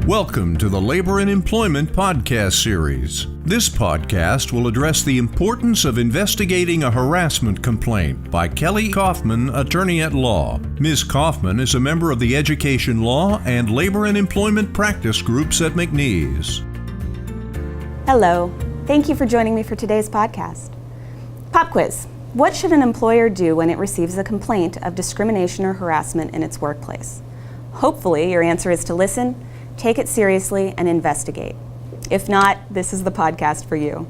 Welcome to the Labor and Employment Podcast Series. This podcast will address the importance of investigating a harassment complaint by Kelley Kaufman, attorney at law. Ms. Kaufman is a member of the Education Law and Labor and Employment Practice Groups at McNees. Hello. Thank you for joining me for today's podcast. Pop quiz. What should an employer do when it receives a complaint of discrimination or harassment in its workplace? Hopefully, your answer is to listen, take it seriously, and investigate. If not, this is the podcast for you.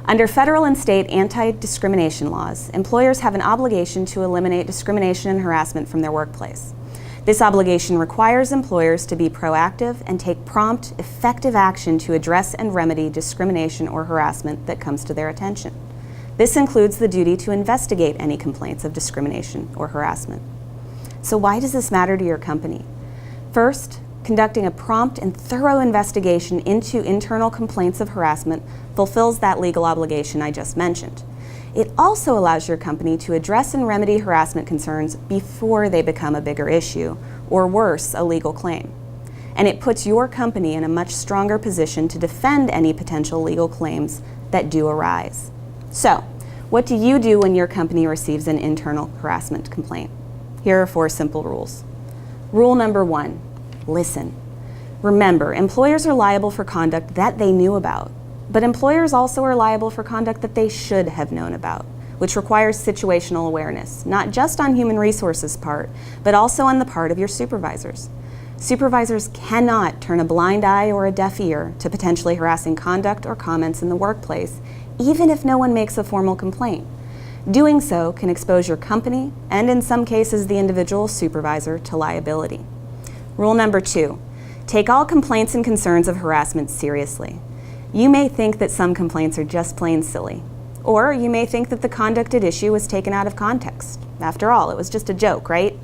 Under federal and state anti-discrimination laws, employers have an obligation to eliminate discrimination and harassment from their workplace. This obligation requires employers to be proactive and take prompt, effective action to address and remedy discrimination or harassment that comes to their attention. This includes the duty to investigate any complaints of discrimination or harassment. So why does this matter to your company? First, conducting a prompt and thorough investigation into internal complaints of harassment fulfills that legal obligation I just mentioned. It also allows your company to address and remedy harassment concerns before they become a bigger issue, or worse, a legal claim. And it puts your company in a much stronger position to defend any potential legal claims that do arise. So, what do you do when your company receives an internal harassment complaint? Here are 4 simple rules. Rule number 1. Listen. Remember, employers are liable for conduct that they knew about, but employers also are liable for conduct that they should have known about, which requires situational awareness, not just on human resources' part, but also on the part of your supervisors. Supervisors cannot turn a blind eye or a deaf ear to potentially harassing conduct or comments in the workplace, even if no one makes a formal complaint. Doing so can expose your company, and in some cases the individual supervisor, to liability. Rule number 2, take all complaints and concerns of harassment seriously. You may think that some complaints are just plain silly, or you may think that the conduct at issue was taken out of context. After all, it was just a joke, right?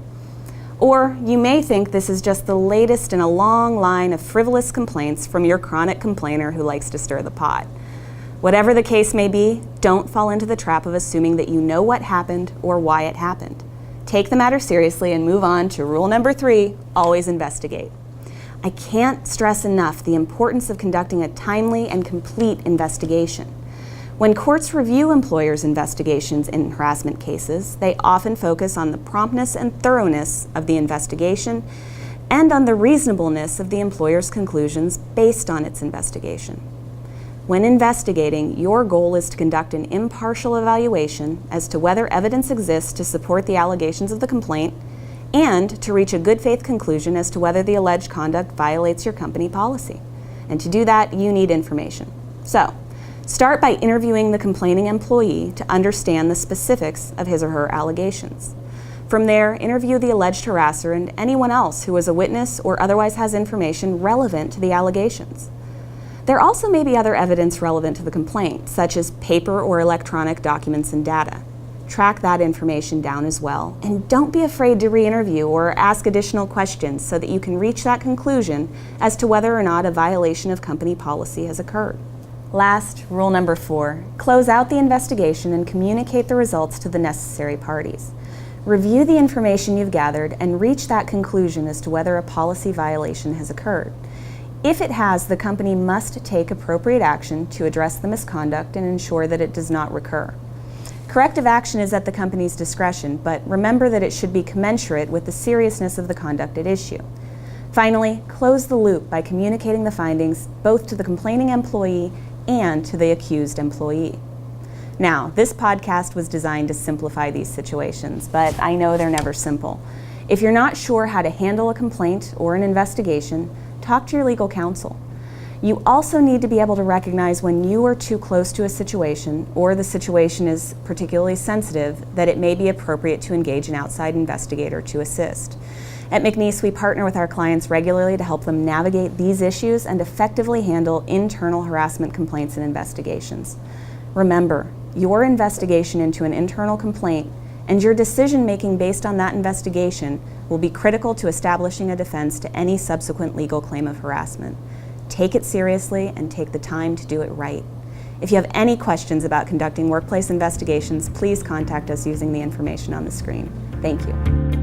Or you may think this is just the latest in a long line of frivolous complaints from your chronic complainer who likes to stir the pot. Whatever the case may be, don't fall into the trap of assuming that you know what happened or why it happened. Take the matter seriously and move on to rule number 3, always investigate. I can't stress enough the importance of conducting a timely and complete investigation. When courts review employers' investigations in harassment cases, they often focus on the promptness and thoroughness of the investigation and on the reasonableness of the employer's conclusions based on its investigation. When investigating, your goal is to conduct an impartial evaluation as to whether evidence exists to support the allegations of the complaint and to reach a good faith conclusion as to whether the alleged conduct violates your company policy. And to do that, you need information. So, start by interviewing the complaining employee to understand the specifics of his or her allegations. From there, interview the alleged harasser and anyone else who is a witness or otherwise has information relevant to the allegations. There also may be other evidence relevant to the complaint, such as paper or electronic documents and data. Track that information down as well, and don't be afraid to re-interview or ask additional questions so that you can reach that conclusion as to whether or not a violation of company policy has occurred. Last, rule number 4, close out the investigation and communicate the results to the necessary parties. Review the information you've gathered and reach that conclusion as to whether a policy violation has occurred. If it has, the company must take appropriate action to address the misconduct and ensure that it does not recur. Corrective action is at the company's discretion, but remember that it should be commensurate with the seriousness of the conduct at issue. Finally, close the loop by communicating the findings both to the complaining employee and to the accused employee. Now, this podcast was designed to simplify these situations, but I know they're never simple. If you're not sure how to handle a complaint or an investigation, talk to your legal counsel. You also need to be able to recognize when you are too close to a situation or the situation is particularly sensitive that it may be appropriate to engage an outside investigator to assist. At McNees, we partner with our clients regularly to help them navigate these issues and effectively handle internal harassment complaints and investigations. Remember, your investigation into an internal complaint and your decision-making based on that investigation will be critical to establishing a defense to any subsequent legal claim of harassment. Take it seriously and take the time to do it right. If you have any questions about conducting workplace investigations, please contact us using the information on the screen. Thank you.